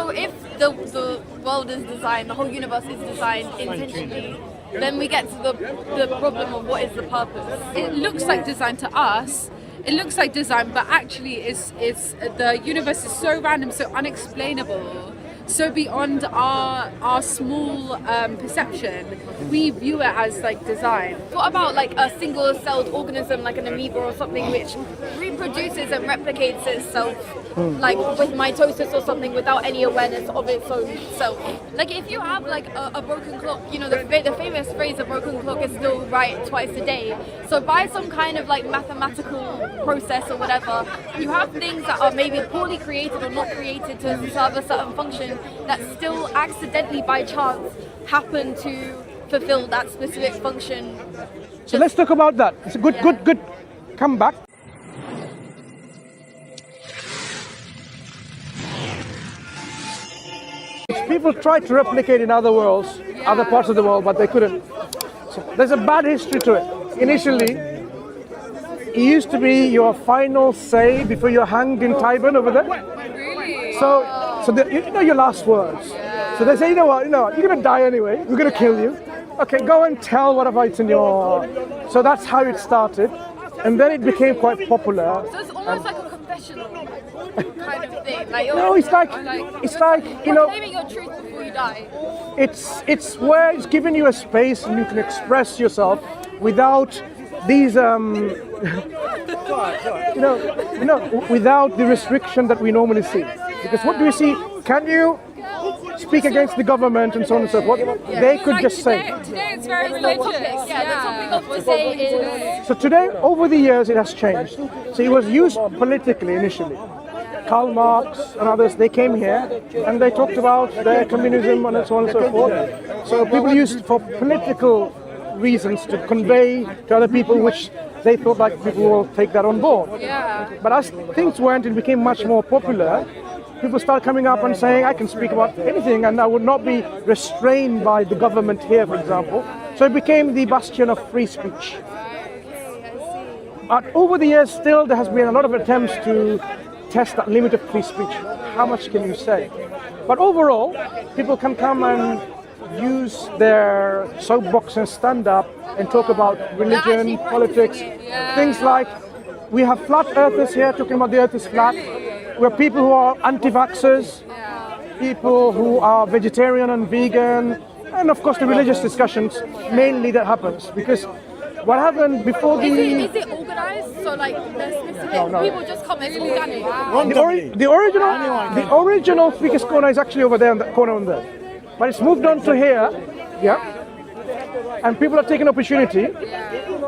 So if the world is designed, the whole universe is designed intentionally, then we get to the problem of what is the purpose. It looks like design to us. It looks like design, but actually it's the universe is so random, so unexplainable, so beyond our small perception. We view it as like design. What about like a single-celled organism like an amoeba or something which reproduces and replicates itself like with mitosis or something without any awareness of its own self? Like if you have like a broken clock, you know, the famous phrase, a broken clock is still right twice a day. So by some kind of like mathematical process or whatever, you have things that are maybe poorly created or not created to serve a certain function that still accidentally by chance happen to fulfill that specific function. So let's talk about that. It's a good comeback. People tried to replicate in other worlds, other parts of the world, but they couldn't. So there's a bad history to it. Initially, it used to be your final say before you're hanged in Taiwan over there. Really? So you know your last words. So they say, you know what, you're gonna die anyway. We're gonna kill you. Okay, go and tell whatever it's in your. So that's how it started, and then it became quite popular. So it's almost like a confessional kind of thing. Like No, it's like claiming your truth before you die. It's where it's giving you a space and you can express yourself without these without the restriction that we normally see. Because what do we see? Can you speak against the government and so on and so forth? They could just say. Today it's very The topic of to say is. So today, over the years, it has changed. So it was used politically initially. Karl Marx and others, they came here and they talked about their communism and so on and so forth. So people used for political reasons to convey to other people which they thought like people will take that on board. Yeah. But as things went, it became much more popular. People started coming up and saying, I can speak about anything and I would not be restrained by the government here, for example. So it became the bastion of free speech. But over the years, still, there has been a lot of attempts to test that limit of free speech. How much can you say? But overall, people can come and use their soapbox and stand up and talk about religion, politics, things like we have flat earthers here talking about the earth is flat. We have people who are anti-vaxxers, people who are vegetarian and vegan, and of course the religious discussions, mainly that happens. Because what happened before Is it organized? So like there's specific people just come as organic? The original speakers corner is actually over there in that corner on there. But it's moved on to here, and people are taking opportunity.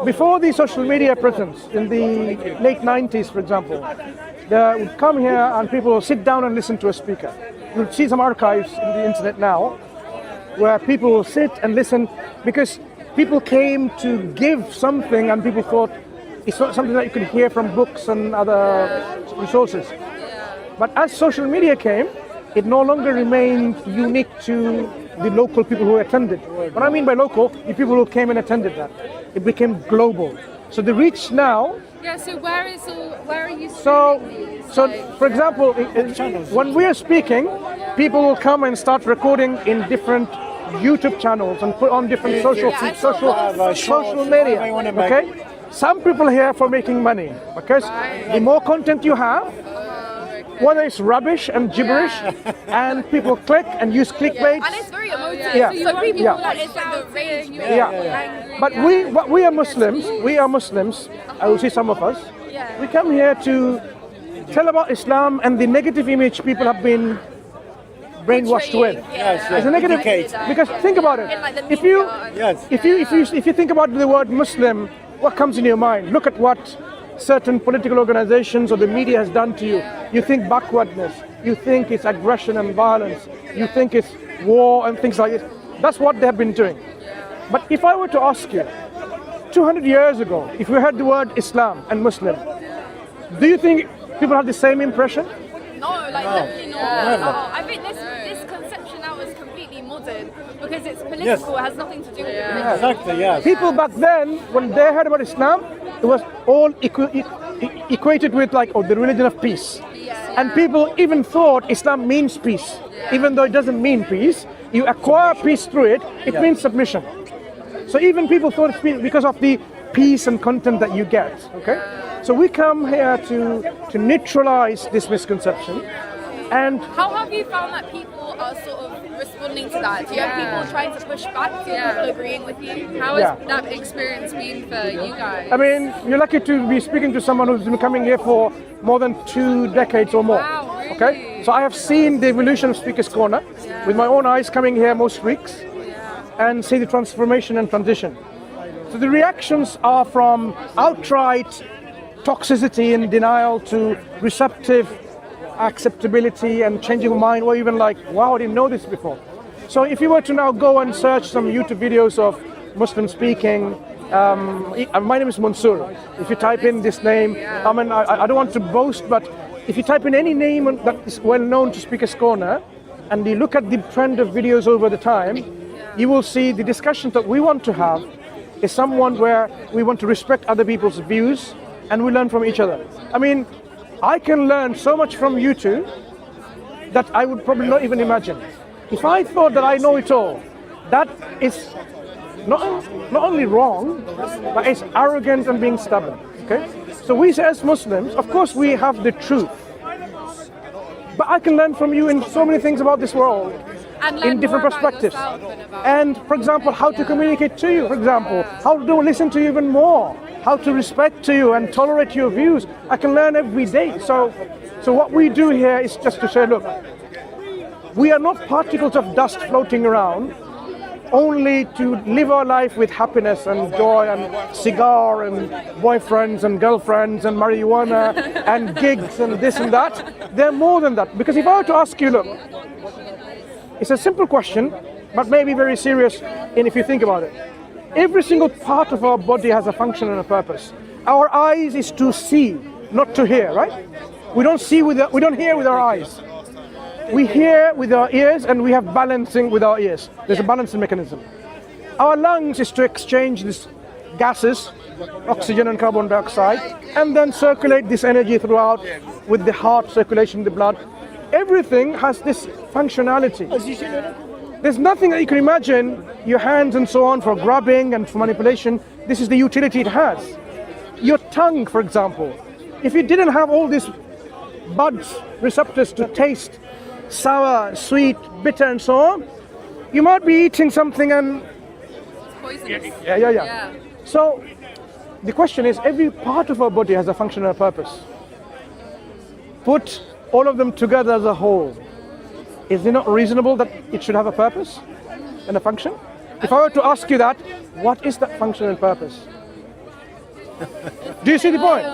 Before the social media presence, in the late 90s, for example, they would come here and people will sit down and listen to a speaker. You'll see some archives in the internet now, where people will sit and listen, because people came to give something and people thought it's not something that you could hear from books and other resources. But as social media came, it no longer remained unique to the local people who attended. What I mean by local, the people who came and attended that. It became global. So the reach now. Yeah. So where are you? So for example, when we are speaking, people will come and start recording in different YouTube channels and put on different social media. Okay. Some people are here for making money, because the more content you have, whether it's rubbish and gibberish, and people click and use clickbait. And it's very emotive. Yeah. So people Yeah. it's like the rage. But we are Muslims. I will see some of us. We come here to tell about Islam and the negative image people have been brainwashed with. It's a negative, because think about it. If you think about the word Muslim, what comes in your mind? Look at what certain political organizations or the media has done to you. You think backwardness, you think it's aggression and violence, you think it's war and things like this. That's what they have been doing. But if I were to ask you, 200 years ago, if we heard the word Islam and Muslim, do you think people have the same impression? No, definitely not. I think this conception now is completely modern because it's political. It has nothing to do with religion. Exactly, People back then, when they heard about Islam, it was all equated with the religion of peace. And people even thought Islam means peace, even though it doesn't mean peace. You acquire peace through it, it means submission. So even people thought it's peace because of the peace and content that you get, okay? So we come here to neutralize this misconception. And how have you found that people are sort of responding to that? Do you have people trying to push back? Do you have people agreeing with you? How has that experience been for you guys? I mean, you're lucky to be speaking to someone who's been coming here for more than 2 decades or more. Wow, really? Okay? So I have seen the evolution of Speaker's Corner with my own eyes, coming here most weeks and see the transformation and transition. So the reactions are from outright toxicity and denial to receptive acceptability and changing of mind, or even like, wow, I didn't know this before. So if you were to now go and search some YouTube videos of Muslim speaking, my name is Mansoor. If you type in this name, I mean, I don't want to boast, but if you type in any name that is well known to Speaker's Corner, and you look at the trend of videos over the time, you will see the discussion that we want to have is someone where we want to respect other people's views and we learn from each other. I mean, I can learn so much from you two that I would probably not even imagine. If I thought that I know it all, that is not only wrong, but it's arrogant and being stubborn. Okay? So we as Muslims, of course we have the truth. But I can learn from you in so many things about this world, in different perspectives. And for example, how to communicate to you, for example, how to listen to you even more, how to respect to you and tolerate your views. I can learn every day. So what we do here is just to say, look, we are not particles of dust floating around only to live our life with happiness and joy and cigar and boyfriends and girlfriends and marijuana and gigs and this and that. They're more than that. Because if I were to ask you, look, it's a simple question, but maybe very serious if you think about it. Every single part of our body has a function and a purpose. Our eyes is to see, not to hear, right? We don't hear with our eyes. We hear with our ears, and we have balancing with our ears. There's a balancing mechanism. Our lungs is to exchange these gases, oxygen and carbon dioxide, and then circulate this energy throughout with the heart circulation, the blood. Everything has this functionality. There's nothing that you can imagine, your hands and so on, for grabbing and for manipulation. This is the utility it has. Your tongue, for example, if you didn't have all these buds, receptors to taste sour, sweet, bitter and so on, you might be eating something and it's poisonous. Yeah. So the question is, every part of our body has a function and a purpose. Put all of them together as a whole. Is it not reasonable that it should have a purpose and a function? If I were to ask you that, what is that function and purpose? Do you see the point?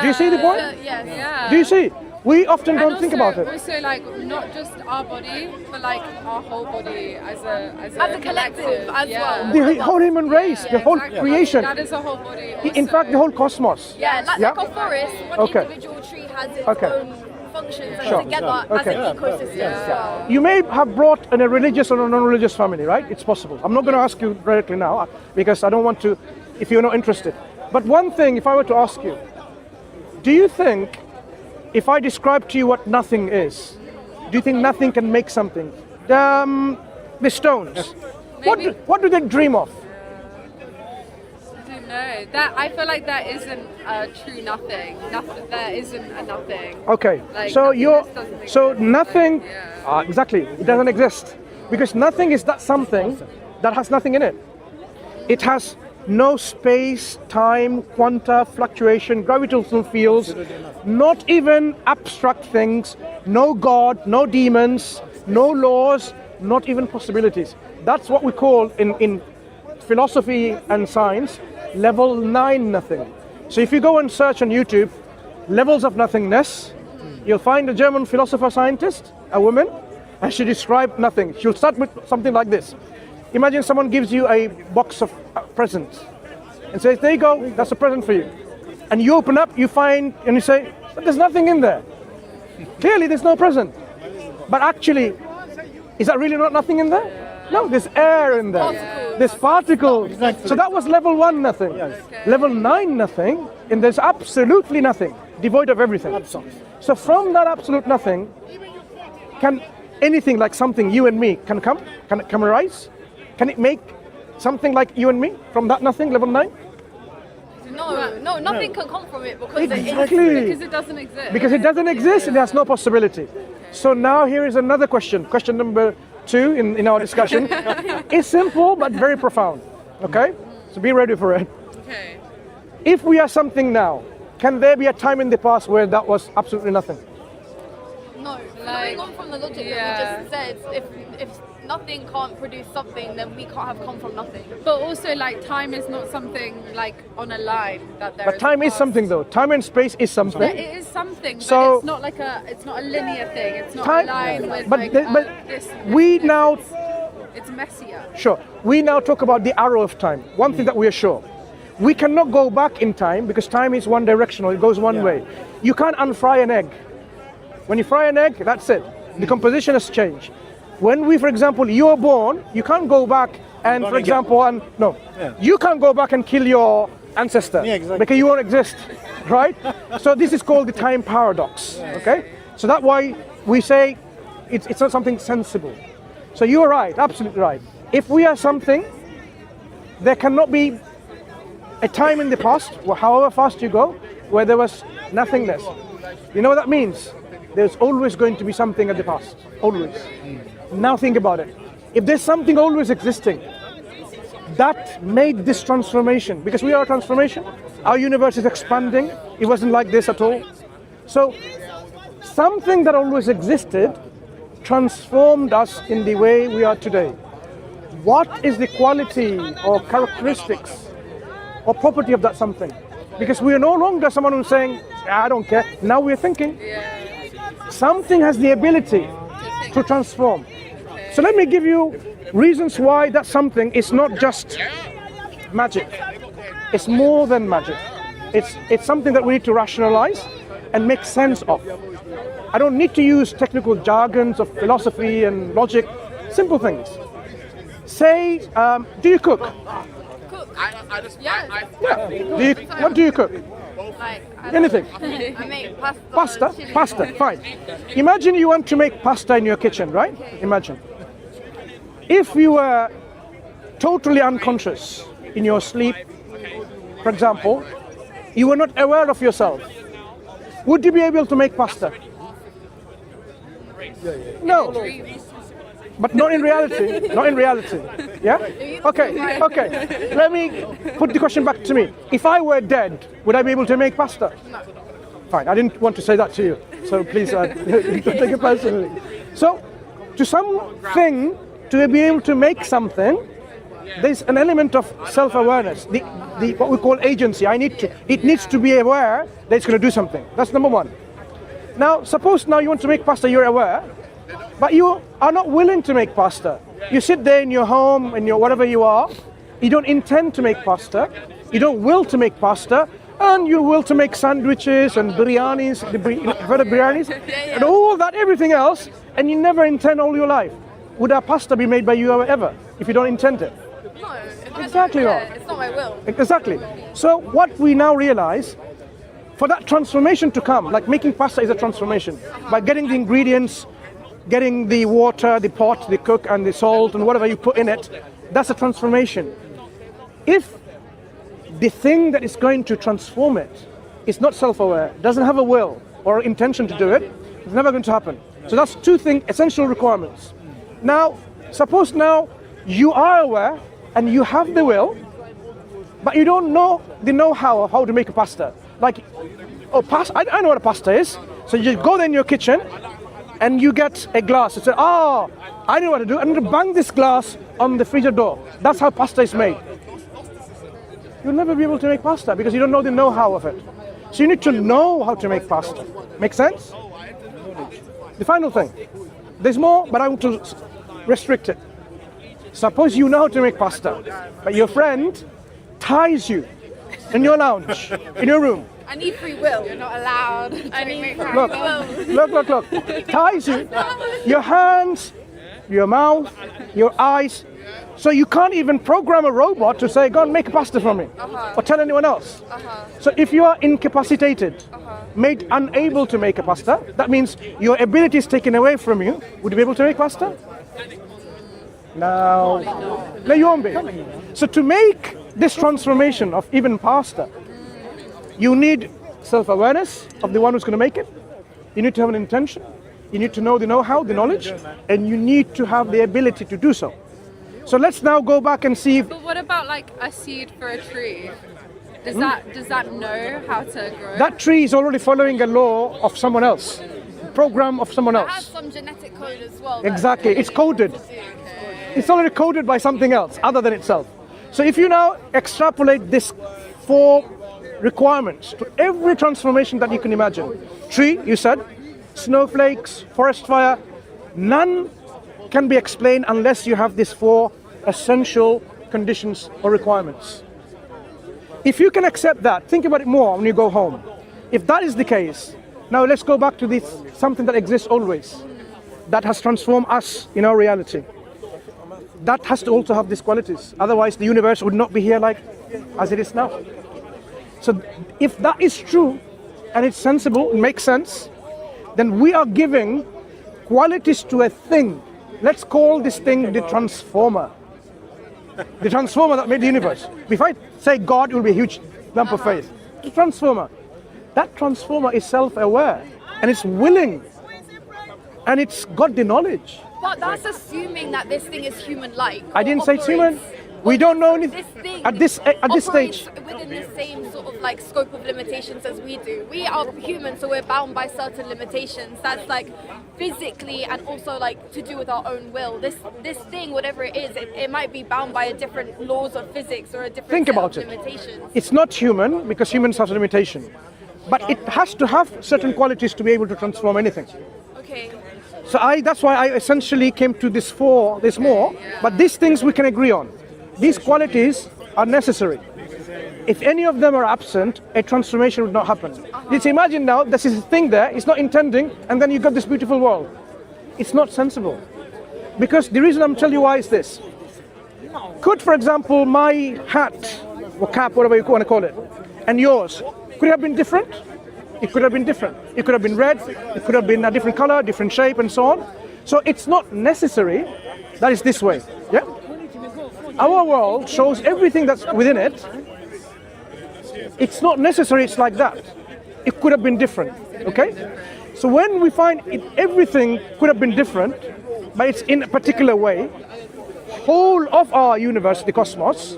Do you see the point? Yes. Do you see? We often don't also, think about it. Also, like, not just our body, but like our whole body as a collective as well. The whole human race, the whole creation. That is a whole body. In fact, the whole cosmos. Yeah, like a forest, one individual tree has its own functions, and together as an ecosystem as well. You may have brought in a religious or a non-religious family, right? It's possible. I'm not going to ask you directly now because I don't want to, if you're not interested. But one thing, if I were to ask you, do you think, if I describe to you what nothing is, do you think nothing can make something? The stones. What do they dream of? I don't know. That I feel like that isn't a true nothing. There isn't a nothing. Okay. Like, So nothing. Exactly. It doesn't exist because nothing is that something that has nothing in it. It has no space, time, quanta, fluctuation, gravitational fields, not even abstract things, no God, no demons, no laws, not even possibilities. That's what we call in philosophy and science, level 9 nothing. So if you go and search on YouTube, levels of nothingness, you'll find a German philosopher scientist, a woman, and she described nothing. She'll start with something like this. Imagine someone gives you a box of presents and says, there you go, that's a present for you. And you open up, you find, and you say, but there's nothing in there. Clearly there's no present. But actually, is that really not nothing in there? No, there's air in there. There's particles. So that was level 1 nothing. Level 9 nothing, and there's absolutely nothing. devoid of everything. Absolutely. So from that absolute nothing, can anything like something you and me can come? Can it come arise? Can it make something like you and me from that nothing, level 9? No, nothing can come from it because Exactly. Because it doesn't exist. Because it doesn't exist, it has no possibility. So now here is another question. Question number 2 in our discussion. It's simple but very profound. Okay? So be ready for it. Okay. If we are something now, can there be a time in the past where that was absolutely nothing? No, Like, going on from the logic yeah. that we just said, if nothing can't produce something, then we can't have come from nothing. But also, like, time is not something like on a line that there. But time is something though. Time and space is something. Yeah, it is something, So- but it's not a linear thing. It's not Time- a line with but like the- but this. we this, now- It's messier. Sure. We now talk about the arrow of time. One thing that we are sure. We cannot go back in time because time is one directional. It goes one way. You can't unfry an egg. When you fry an egg, that's it. The composition has changed. When we, for example, you are born, you can't go back and, for example, you can't go back and kill your ancestor because you won't exist, right? So this is called the time paradox, okay? So that's why we say it's not something sensible. So you are right, absolutely right. If we are something, there cannot be a time in the past, or however fast you go, where there was nothingness. You know what that means? There's always going to be something at the past, always. Now think about it. If there's something always existing, that made this transformation, because we are a transformation, our universe is expanding, it wasn't like this at all. So something that always existed transformed us in the way we are today. What is the quality or characteristics or property of that something? Because we are no longer someone who's saying, I don't care. Now we're thinking. Something has the ability to transform. So let me give you reasons why that something is not just magic. It's more than magic. It's something that we need to rationalize and make sense of. I don't need to use technical jargons of philosophy and logic. Simple things. Say, do you cook? What do you cook? Like, Anything. I make pasta. Pasta, fine. Imagine you want to make pasta in your kitchen, right? Imagine. If you were totally unconscious in your sleep, for example, you were not aware of yourself, would you be able to make pasta? No. But not in reality. Not in reality. Yeah? Okay. Let me put the question back to me. If I were dead, would I be able to make pasta? No. Fine. I didn't want to say that to you. So please don't take it personally. So, to something, to be able to make something, there's an element of self-awareness. The what we call agency. It needs to be aware that it's going to do something. That's number one. Now, suppose now you want to make pasta, you're aware, but you are not willing to make pasta. You sit there in your home, in your whatever you are, you don't intend to make pasta, you don't will to make pasta, and you will to make sandwiches and biryanis, heard of biryanis, and all that, everything else, and you never intend all your life. Would that pasta be made by you ever, if you don't intend it? No. Exactly right. It's not my will. Exactly. So what we now realize, for that transformation to come, like making pasta is a transformation, by getting the ingredients, getting the water, the pot, the cook, and the salt, and whatever you put in it, that's a transformation. If the thing that is going to transform it is not self-aware, doesn't have a will or intention to do it, it's never going to happen. So that's two things, essential requirements. Now, suppose now you are aware and you have the will, but you don't know the know-how of how to make a pasta. Like, pasta, I know what a pasta is. So you go there in your kitchen and you get a glass. You say, I know what to do. I'm going to bang this glass on the freezer door. That's how pasta is made. You'll never be able to make pasta because you don't know the know-how of it. So you need to know how to make pasta. Make sense? The final thing. There's more, but I want to restrict it. Suppose you know how to make pasta, but your friend ties you in your lounge, in your room. I need free will. You're not allowed. I need free will. Look. Ties you. Your hands, your mouth, your eyes. So you can't even program a robot to say, go and make a pasta for me. Or tell anyone else. So if you are incapacitated, made unable to make a pasta, that means your ability is taken away from you. Would you be able to make pasta? No. No, you won't be. So to make this transformation of even pasta, you need self-awareness of the one who's going to make it. You need to have an intention. You need to know the know-how, the knowledge, and you need to have the ability to do so. So let's now go back and see if... But what about like a seed for a tree? Does that know how to grow? That tree is already following a law of someone else, program of someone It has else. some genetic code as well. Exactly, it's coded. It's already coded by something else other than itself. So if you now extrapolate this 4 requirements to every transformation that you can imagine. Tree, you said, snowflakes, forest fire, none can be explained unless you have these 4 essential conditions or requirements. If you can accept that, think about it more when you go home. If that is the case, now let's go back to this, something that exists always, that has transformed us in our reality. That has to also have these qualities. Otherwise, the universe would not be here like as it is now. So if that is true, and it's sensible, it makes sense, then we are giving qualities to a thing. Let's call this thing the transformer. The transformer that made the universe. If I say God, it will be a huge lump of faith. The transformer. That transformer is self-aware, and it's willing, and it's got the knowledge. But that's assuming that this thing is human-like. I didn't say it's human. We don't know anything This thing at this stage. within the same sort of like scope of limitations as we do. We are human, so we're bound by certain limitations. That's like physically and also like to do with our own will. This thing, whatever it is, it might be bound by a different laws of physics or a different Think set about of it. limitations. It's not human because humans have a limitation, but it has to have certain qualities to be able to transform anything. Okay. So that's why I essentially came to this 4, this more, but these things we can agree on. These qualities are necessary. If any of them are absent, a transformation would not happen. Let's imagine now, this is a thing there, it's not intending, and then you got this beautiful world. It's not sensible. Because the reason I'm telling you why is this. Could, for example, my hat, or cap, whatever you want to call it, and yours, could it have been different? It could have been different. It could have been red, it could have been a different color, different shape, and so on. So it's not necessary that it's this way. Yeah? Our world shows everything that's within it. It's not necessary it's like that. It could have been different, okay? So when we find everything could have been different, but it's in a particular way, whole of our universe, the cosmos,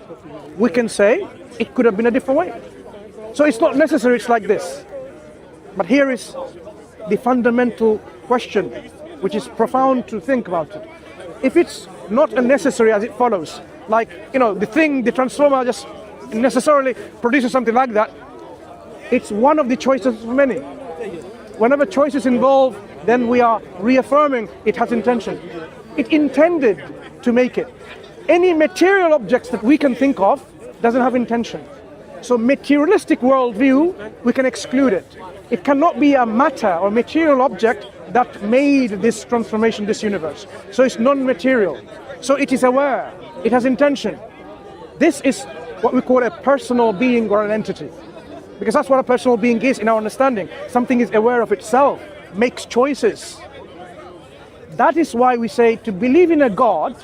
we can say it could have been a different way. So it's not necessary it's like this. But here is the fundamental question, which is profound to think about it. If it's not unnecessary as it follows, like, the transformer just necessarily produces something like that, it's one of the choices of many. Whenever choice is involved, then we are reaffirming it has intention. It intended to make it. Any material objects that we can think of doesn't have intention. So materialistic worldview, we can exclude it. It cannot be a matter or material object that made this transformation, this universe. So it's non-material. So it is aware. It has intention. This is what we call a personal being or an entity. Because that's what a personal being is in our understanding. Something is aware of itself, makes choices. That is why we say to believe in a God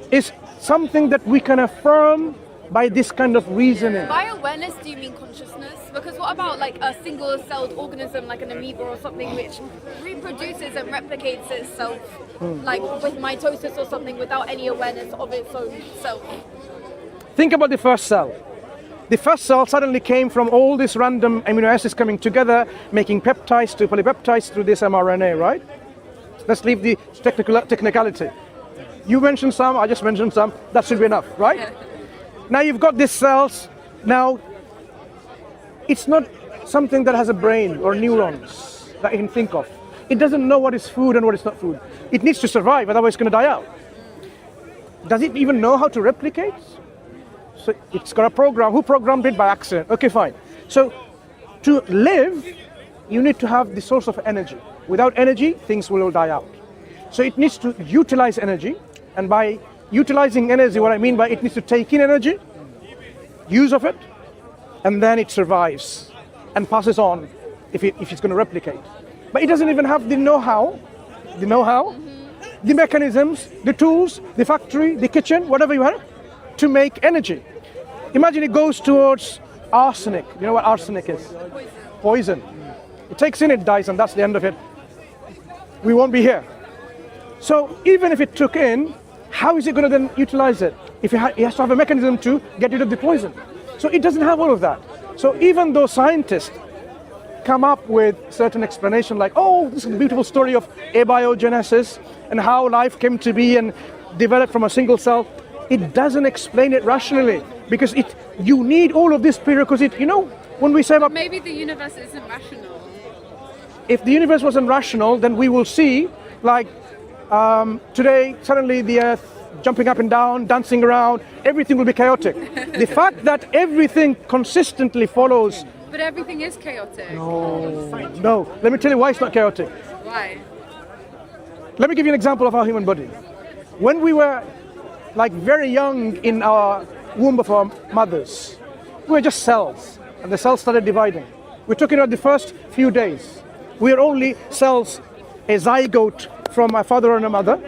is something that we can affirm by this kind of reasoning. By awareness, do you mean consciousness? Because what about like a single-celled organism like an amoeba or something which reproduces and replicates itself like with mitosis or something without any awareness of its own self? Think about the first cell. The first cell suddenly came from all these random amino acids coming together, making peptides to polypeptides through this mRNA, right? Let's leave the technicality. You mentioned some, I just mentioned some, that should be enough, right? Yeah. Now you've got these cells. Now, it's not something that has a brain or neurons that you can think of. It doesn't know what is food and what is not food. It needs to survive, otherwise it's going to die out. Does it even know how to replicate? So it's got a program. Who programmed it? By accident. Okay, fine. So to live, you need to have the source of energy. Without energy, things will die out. So it needs to utilize energy. And by utilizing energy, what I mean by it needs to take in energy, use of it, and then it survives and passes on if it's going to replicate. But it doesn't even have the know-how, the mechanisms, the tools, the factory, the kitchen, whatever you have, to make energy. Imagine it goes towards arsenic. You know what arsenic is? Poison. It takes in, it dies, and that's the end of it. We won't be here. So even if it took in, how is it going to then utilize it? If it has to have a mechanism to get rid of the poison. So it doesn't have all of that. So even though scientists come up with certain explanation like, oh, this is a beautiful story of abiogenesis and how life came to be and developed from a single cell, it doesn't explain it rationally, because you need all of this prerequisite. You know, when we say about maybe the universe isn't rational. If the universe wasn't rational, then we will see, like today, suddenly the Earth jumping up and down, dancing around, everything will be chaotic. The fact that everything consistently follows. But everything is chaotic. No. Let me tell you why it's not chaotic. Why? Let me give you an example of our human body. When we were like very young in our womb of our mothers, we were just cells, and the cells started dividing. We're talking about the first few days. We are only cells, a zygote from a father and a mother,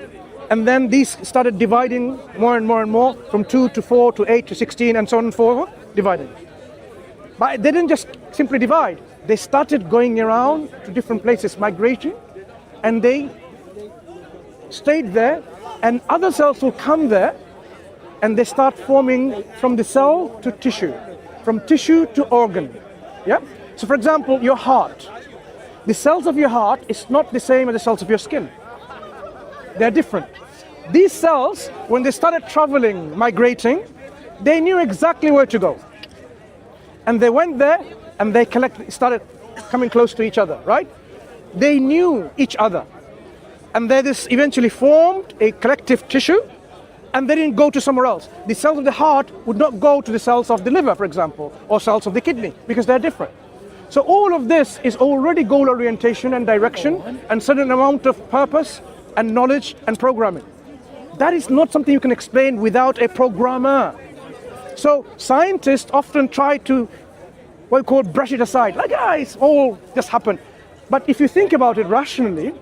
and then these started dividing more and more and more, from 2 to 4 to 8 to 16 and so on and forth, dividing. But they didn't just simply divide. They started going around to different places, migrating, and they stayed there, and other cells will come there, and they start forming from the cell to tissue, from tissue to organ. Yeah? So for example, your heart. The cells of your heart is not the same as the cells of your skin. They're different. These cells, when they started traveling, migrating, they knew exactly where to go. And they went there, and they started coming close to each other, right? They knew each other. And they eventually formed a collective tissue, and they didn't go to somewhere else. The cells of the heart would not go to the cells of the liver, for example, or cells of the kidney, because they're different. So all of this is already goal orientation and direction, and certain amount of purpose and knowledge and programming. That is not something you can explain without a programmer. So scientists often try to, what we call, brush it aside, like, it's all just happened. But if you think about it rationally,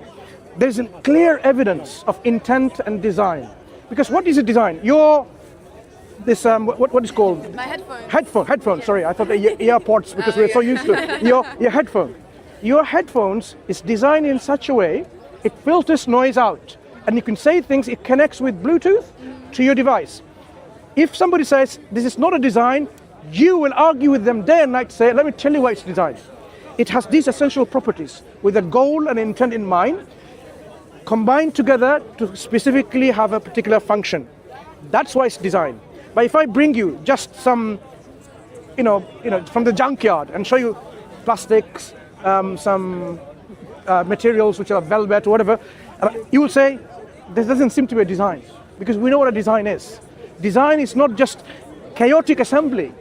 there's a clear evidence of intent and design. Because what is a design? What is called? My headphones. Headphones, sorry, I thought earpods, because we're so used to it. Your headphone. Your headphones is designed in such a way, it filters noise out. And you can say things, it connects with Bluetooth to your device. If somebody says, this is not a design, you will argue with them day and night, say, let me tell you why it's designed. It has these essential properties, with a goal and intent in mind, combined together to specifically have a particular function. That's why it's designed. But if I bring you just some, from the junkyard and show you plastics, some materials which are velvet or whatever, you will say, this doesn't seem to be a design, because we know what a design is. Design is not just chaotic assembly.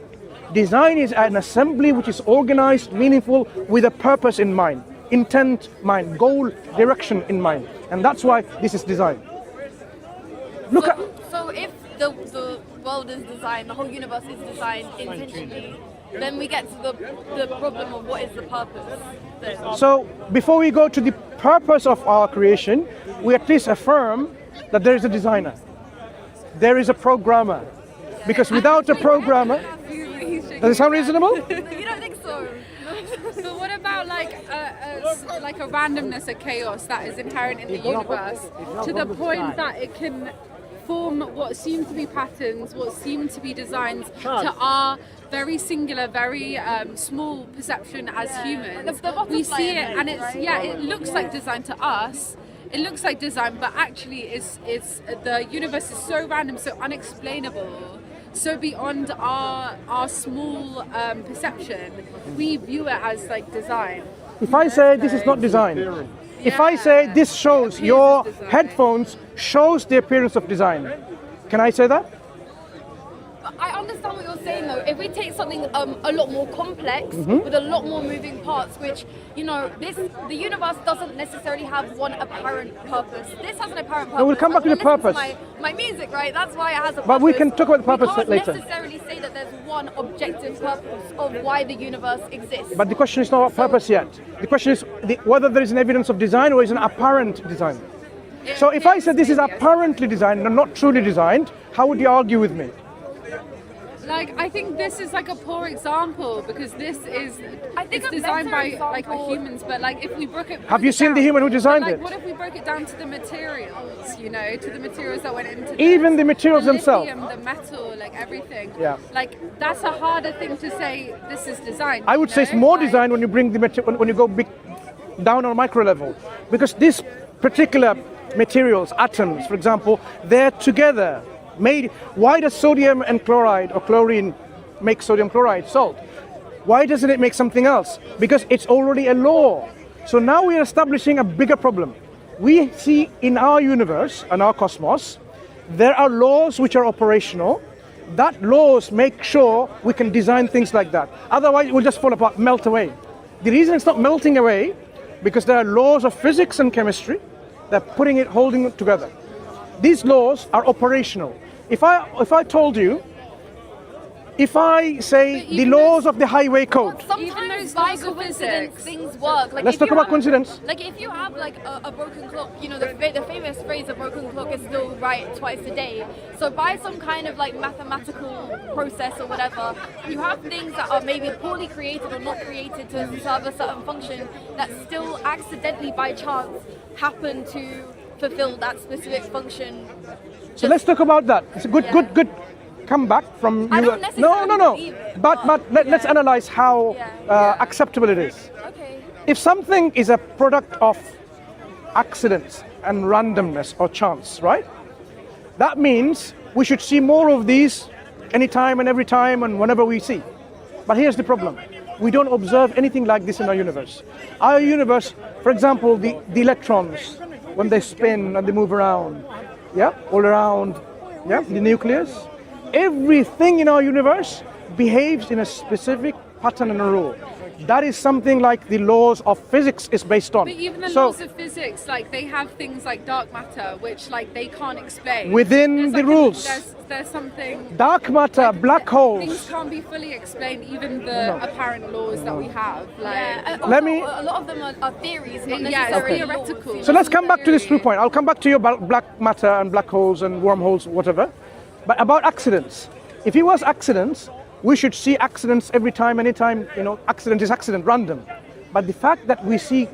Design is an assembly which is organized, meaningful, with a purpose in mind, intent in mind, goal, direction in mind. And that's why this is design. So if the world is designed, the whole universe is designed intentionally, then we get to the problem of what is the purpose then. So before we go to the purpose of our creation, we at least affirm that there is a designer. There is a programmer. Because without a programmer, does it sound reasonable? You don't think so? But what about like a randomness, a chaos that is inherent in the universe, to the point that it can form what seem to be patterns, what seem to be designs to our very singular, very small perception as humans. We see it, and it looks like design to us. It looks like design, but actually it's the universe is so random, so unexplainable, so beyond our small perception. We view it as like design. If I say this is not design, if I say this shows your headphones shows the appearance of design, can I say that? I understand what you're saying though, if we take something a lot more complex with a lot more moving parts, which the universe doesn't necessarily have one apparent purpose. This has an apparent purpose. No, we'll come back to the purpose. My music, right? That's why it has a purpose. But we can talk about the purpose later. We can't necessarily say that there's one objective purpose of why the universe exists. But the question is not about purpose yet. The question is whether there is an evidence of design or is an apparent design. So if I said this is apparently designed and not truly designed, how would you argue with me? Like, I think this is like a poor example because this is, I think it's designed by like humans, but like if we broke it. Have you seen the human who designed it? it? What if we broke it down to the materials, to the materials that went into Even the materials themselves. The metal, like everything. Yeah. Like, that's a harder thing to say this is designed. I would say it's more designed when you bring the when you go big down on a micro level. Because this particular materials, atoms, for example, they're together. Why does sodium and chloride or chlorine make sodium chloride, salt? Why doesn't it make something else? Because it's already a law. So now we are establishing a bigger problem. We see in our universe and our cosmos, there are laws which are operational. That laws make sure we can design things like that. Otherwise it will just fall apart, melt away. The reason it's not melting away, because there are laws of physics and chemistry that holding it together. These laws are operational. If I told you, if I say the laws of the highway code. Sometimes by coincidence things work. Like let's talk about coincidence. Like if you have like a broken clock, the famous phrase, a broken clock is still right twice a day. So by some kind of like mathematical process or whatever, you have things that are maybe poorly created or not created to serve a certain function that still accidentally by chance happen to fulfill that specific function. So let's talk about that. It's a good comeback from you. I don't necessarily But let's analyze how acceptable it is. Okay. If something is a product of accidents and randomness or chance, right? That means we should see more of these anytime and every time and whenever we see. But here's the problem. We don't observe anything like this in our universe. Our universe, for example, the electrons, when they spin and they move around, all around, the nucleus. Everything in our universe behaves in a specific pattern and a rule. That is something like the laws of physics is based on. But even the laws of physics, like they have things like dark matter, which like they can't explain. Within the rules. There's something. Dark matter, black holes. Things can't be fully explained, even the apparent laws that we have. Like, a lot of them are theories, not necessarily theoretical. So let's come back to this true point. I'll come back to you about black matter and black holes and wormholes, whatever. But about accidents. If it was accidents, we should see accidents every time, anytime, accident is accident, random. But the fact that we see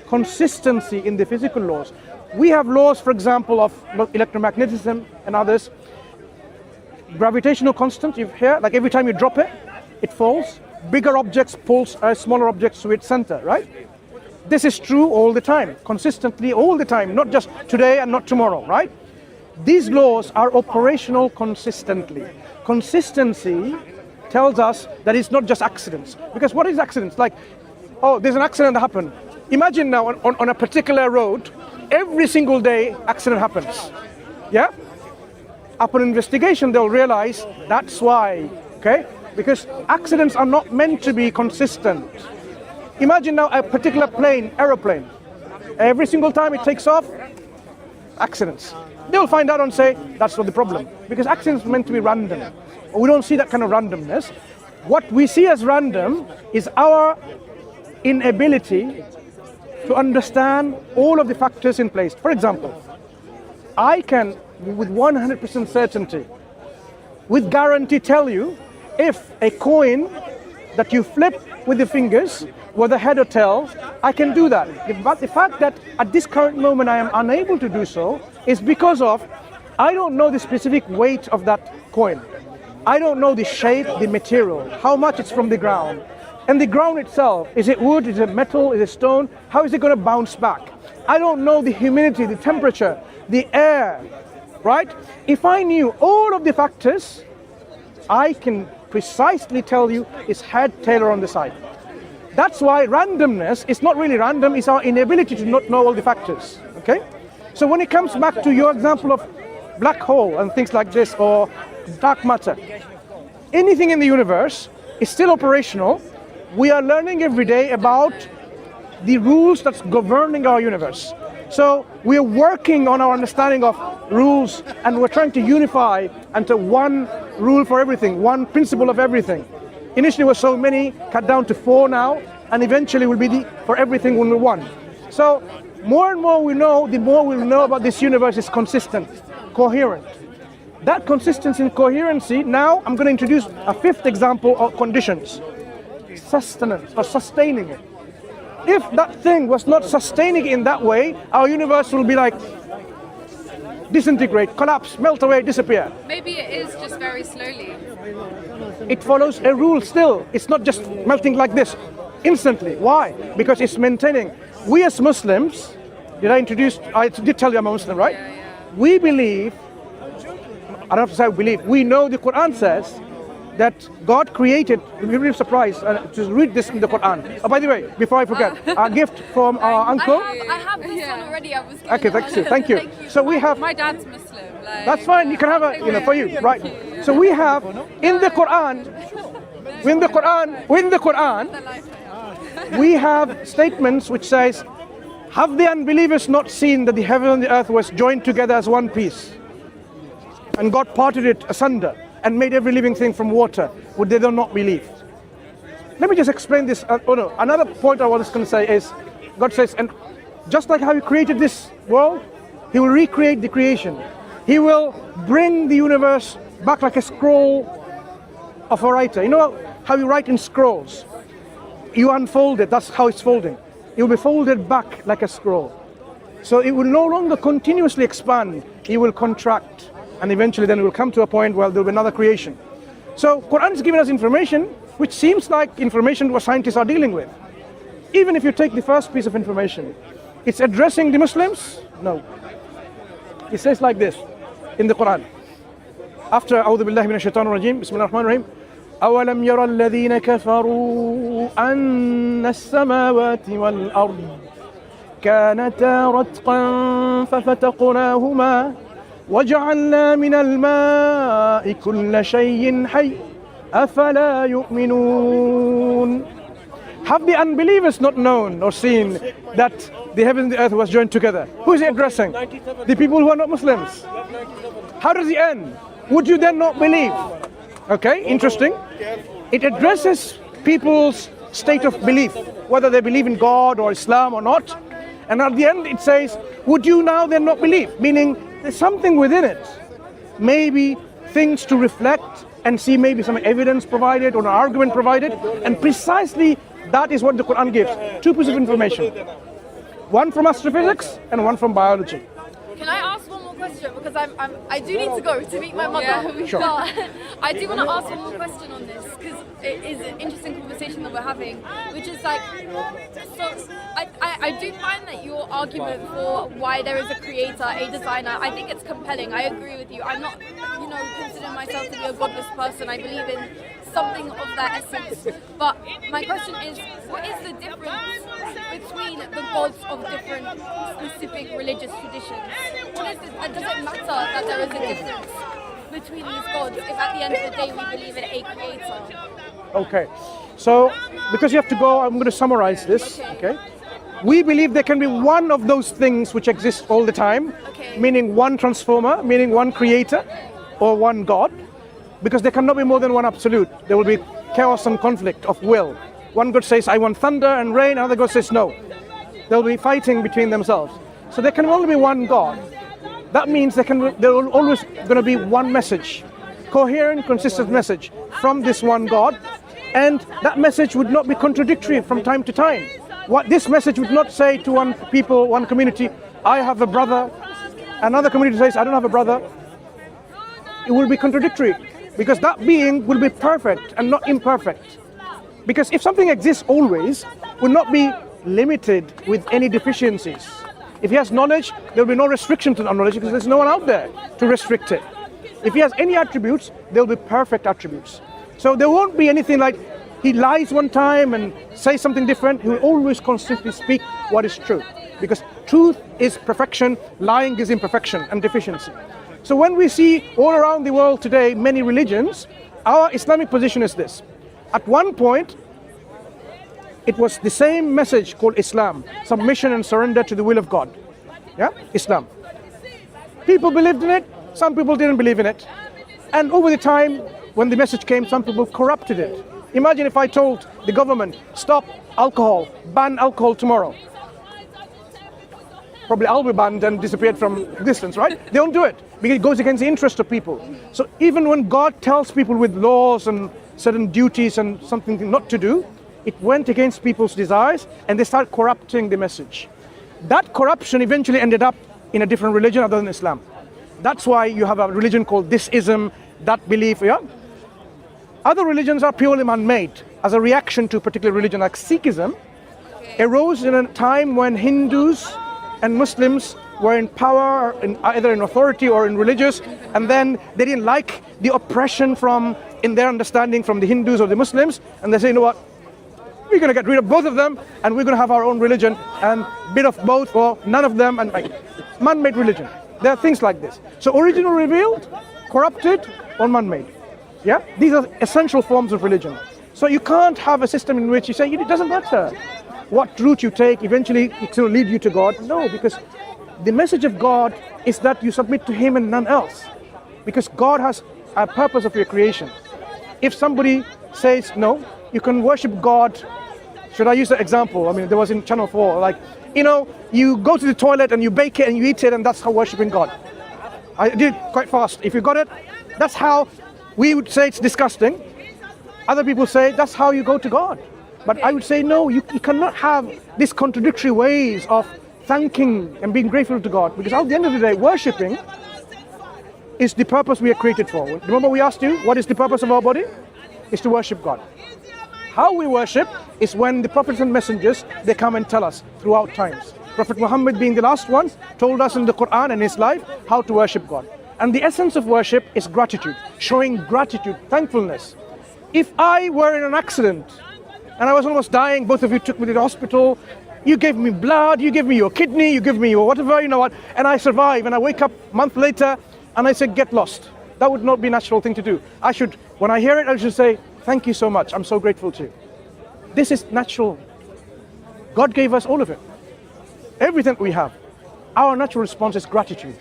consistency in the physical laws, we have laws, for example, of electromagnetism and others. Gravitational constant, you hear, like every time you drop it, it falls. Bigger objects pulls smaller objects to its center, right? This is true all the time, consistently all the time, not just today and not tomorrow, right? These laws are operational consistently. Consistency tells us that it's not just accidents. Because what is accidents? Like, there's an accident that happened. Imagine now on a particular road, every single day accident happens. Yeah? Upon investigation, they'll realize that's why, okay? Because accidents are not meant to be consistent. Imagine now a particular aeroplane. Every single time it takes off, accidents. They'll find out and say, that's not the problem. Because accidents are meant to be random. We don't see that kind of randomness. What we see as random is our inability to understand all of the factors in place. For example, I can, with 100% certainty, with guarantee tell you if a coin that you flip with the fingers, whether head or tail, I can do that. But the fact that at this current moment I am unable to do so is because of I don't know the specific weight of that coin. I don't know the shape, the material, how much it's from the ground. And the ground itself, is it wood, is it metal, is it stone? How is it going to bounce back? I don't know the humidity, the temperature, the air, right? If I knew all of the factors, I can precisely tell you it's head, tail, or on the side. That's why randomness is not really random, it's our inability to not know all the factors, okay? So when it comes back to your example of black hole and things like this, or dark matter, anything in the universe is still operational. We are learning every day about the rules that's governing our universe. So we are working on our understanding of rules, and we're trying to unify into one rule for everything, one principle of everything. Initially there were so many, cut down to 4 now, and eventually will be for everything will be 1. So more and more we know, the more we'll know about this universe is consistent, coherent. That consistency and coherency, now I'm going to introduce a 5th example of conditions. Sustenance, or sustaining it. If that thing was not sustaining in that way, our universe will be like disintegrate, collapse, melt away, disappear. Maybe it is just very slowly. It follows a rule still. It's not just melting like this instantly. Why? Because it's maintaining. We as Muslims, I did tell you I'm a Muslim, right? Yeah. We believe, I don't have to say we believe, we know the Quran says that God created, you'll be really surprised to read this in the Quran. Oh, by the way, before I forget, a gift from our uncle. I have this one already. I was Okay, thank you. So we have. My dad's Muslim. That's fine. You can have a, for you, right? So we have in the Quran, we have statements which says, "Have the unbelievers not seen that the heaven and the earth was joined together as one piece, and God parted it asunder and made every living thing from water? Would they not believe?" Let me just explain this. Another point I was going to say is, God says, and just like how He created this world, He will recreate the creation. He will bring the universe back like a scroll of a writer. You know how you write in scrolls? You unfold it, that's how it's folding. It will be folded back like a scroll. So it will no longer continuously expand, it will contract. And eventually then it will come to a point where there will be another creation. So Quran is giving us information which seems like information what scientists are dealing with. Even if you take the first piece of information, it's addressing the Muslims? No. It says like this in the Quran. After أعوذ بالله من الشيطان الرجيم بسم الله الرحمن الرحيم أولم يرى الذين كفروا أن السماوات والأرض كانتا رتقا ففتقناهما وجعلنا من الماء كل شيء حي أفلا يؤمنون. Have the unbelievers not known or seen that the heaven and the earth was joined together? Who is he addressing? The people who are not Muslims. How does it end? Would you then not believe? Okay, interesting. It addresses people's state of belief, whether they believe in God or Islam or not. And at the end it says, would you now then not believe? Meaning there's something within it. Maybe things to reflect and see, maybe some evidence provided or an argument provided. And precisely that is what the Quran gives. 2 pieces of information. One from astrophysics and one from biology. Can I ask one more question? Because I do need to go to meet my mother. Yeah, sure. But I do want to ask one more question on this, because it is an interesting conversation that we're having, which is like, so I do find that your argument for why there is a creator, a designer, I think it's compelling. I agree with you. I'm not, considering myself to be a godless person. I believe in something of that essence. But my question is, what is the difference between the gods of different specific religious traditions? Does it matter that there is a difference between these gods if at the end of the day we believe in a creator? Okay, so because you have to go, I'm going to summarize this. Okay. We believe there can be one of those things which exist all the time, meaning one transformer, meaning one creator or one God, because there cannot be more than one absolute. There will be chaos and conflict of will. One God says, I want thunder and rain, another God says no. There will be fighting between themselves. So there can only be one God. That means there will always going to be one message, coherent, consistent message from this one God, and that message would not be contradictory from time to time. What this message would not say to one people, one community, I have a brother, another community says, I don't have a brother. It will be contradictory, because that being will be perfect and not imperfect. Because if something exists always, will not be limited with any deficiencies. If he has knowledge, there will be no restriction to that knowledge because there's no one out there to restrict it. If he has any attributes, there will be perfect attributes. So there won't be anything like he lies one time and says something different. He will always consistently speak what is true. Because truth is perfection, lying is imperfection and deficiency. So when we see all around the world today many religions, our Islamic position is this. At one point, it was the same message called Islam, submission and surrender to the will of God. Yeah, Islam. People believed in it, some people didn't believe in it. And over the time, when the message came, some people corrupted it. Imagine if I told the government, stop alcohol, ban alcohol tomorrow. Probably I'll be banned and disappeared from existence, right? They don't do it because it goes against the interest of people. So even when God tells people with laws and certain duties and something not to do, it went against people's desires and they start corrupting the message. That corruption eventually ended up in a different religion other than Islam. That's why you have a religion called this-ism, that belief, yeah? Other religions are purely man-made as a reaction to a particular religion, like Sikhism arose in a time when Hindus and Muslims were in power, either in authority or in religious, and then they didn't like the oppression from, in their understanding, from the Hindus or the Muslims, and they say, you know what, we're going to get rid of both of them, and we're going to have our own religion, and bit of both or none of them, and like man-made religion. There are things like this. So original revealed, corrupted, or man-made. Yeah, these are essential forms of religion. So you can't have a system in which you say it doesn't matter what route you take, eventually it's going to lead you to God. No, because the message of God is that you submit to Him and none else. Because God has a purpose of your creation. If somebody says no, you can worship God. Should I use the example? I mean, there was in Channel 4, like, you know, you go to the toilet and you bake it and you eat it, and that's how worshiping God. I did it quite fast. If you got it, that's how we would say it's disgusting. Other people say that's how you go to God. But I would say no, you cannot have these contradictory ways of thanking and being grateful to God, because at the end of the day, worshipping is the purpose we are created for. Remember we asked you, what is the purpose of our body? It's to worship God. How we worship is when the prophets and messengers, they come and tell us throughout times. Prophet Muhammad being the last one, told us in the Quran and his life how to worship God. And the essence of worship is gratitude, showing gratitude, thankfulness. If I were in an accident and I was almost dying, both of you took me to the hospital, you gave me blood, you gave me your kidney, you gave me your whatever, you know what, and I survive and I wake up a month later and I say, get lost. That would not be a natural thing to do. I should, when I hear it, I should say, thank you so much, I'm so grateful to you. This is natural. God gave us all of it. Everything we have. Our natural response is gratitude.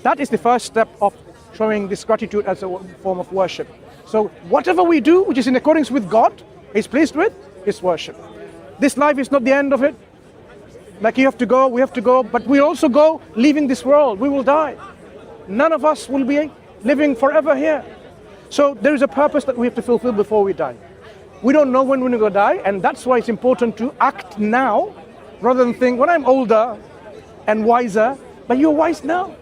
That is the first step of showing this gratitude as a form of worship. So whatever we do, which is in accordance with God, He's pleased with, is worship. This life is not the end of it. Like you have to go, we have to go, but we also go leaving this world. We will die. None of us will be living forever here. So there is a purpose that we have to fulfill before we die. We don't know when we're going to die, and that's why it's important to act now rather than think, when I'm older and wiser, but you're wise now.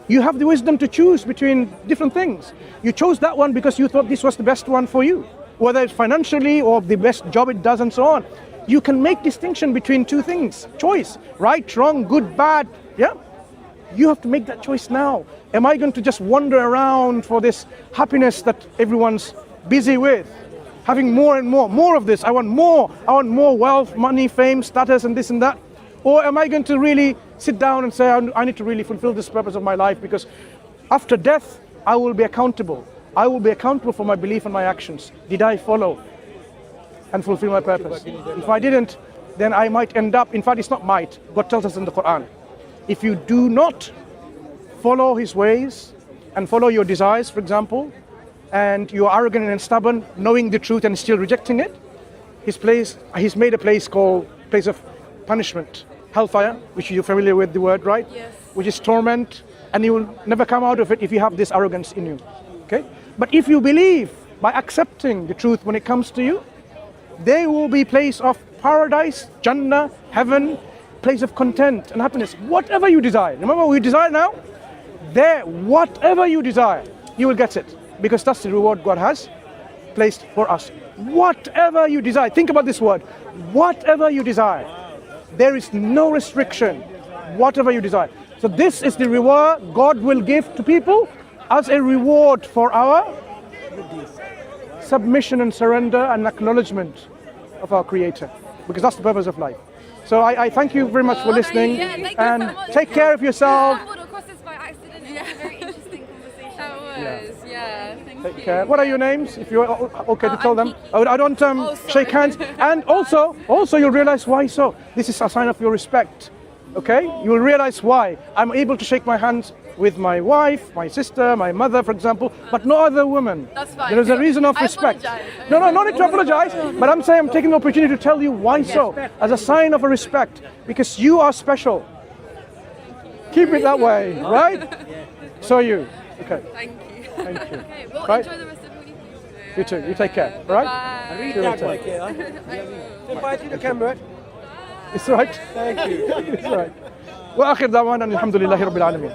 You have the wisdom to choose between different things. You chose that one because you thought this was the best one for you, whether it's financially or the best job it does and so on. You can make distinction between two things. Choice, right, wrong, good, bad, yeah? You have to make that choice now. Am I going to just wander around for this happiness that everyone's busy with? Having more and more of this. I want more wealth, money, fame, status, and this and that. Or am I going to really sit down and say, I need to really fulfill this purpose of my life, because after death, I will be accountable. I will be accountable for my belief and my actions. Did I follow and fulfill my purpose? If I didn't, then I might end up, in fact, it's not might. God tells us in the Quran, if you do not follow His ways and follow your desires, for example, and you are arrogant and stubborn, knowing the truth and still rejecting it, He's made a place called place of punishment, hellfire, which you're familiar with the word, right? Yes. Which is torment, and you will never come out of it if you have this arrogance in you. Okay? But if you believe by accepting the truth when it comes to you, there will be place of paradise, Jannah, heaven, place of content and happiness, whatever you desire. Remember, we desire now? There, whatever you desire, you will get it, because that's the reward God has placed for us. Whatever you desire, think about this word, whatever you desire. There is no restriction, whatever you desire. So this is the reward God will give to people as a reward for our submission and surrender and acknowledgement of our Creator, because that's the purpose of life. So I thank you very much for listening, and so much. Take care of yourself. I stumbled across this by accident. It was a very interesting conversation. That was, yeah. Thank Take care. What are your names? If you're okay to tell I'm them. Kiki. I don't sorry. shake hands. And also you'll realize why so. This is a sign of your respect. Okay? You will realize why. I'm able to shake my hands with my wife, my sister, my mother, for example, but no other woman. That's fine. There is a reason of I respect. apologize. No need to apologize. But I'm saying I'm taking the opportunity to tell you why so. As a sign of a respect. Because you are special. Keep it that way, right? So are you. Okay. Thank you. Thank you. Okay, well, Right. enjoy the rest of the week. You too. You take care. All right? Bye. Read See you that later. like it, huh? Say bye to the camera. It's all right. Thank you. It's all right. وآخر دعوانا الحمد لله رب العالمين.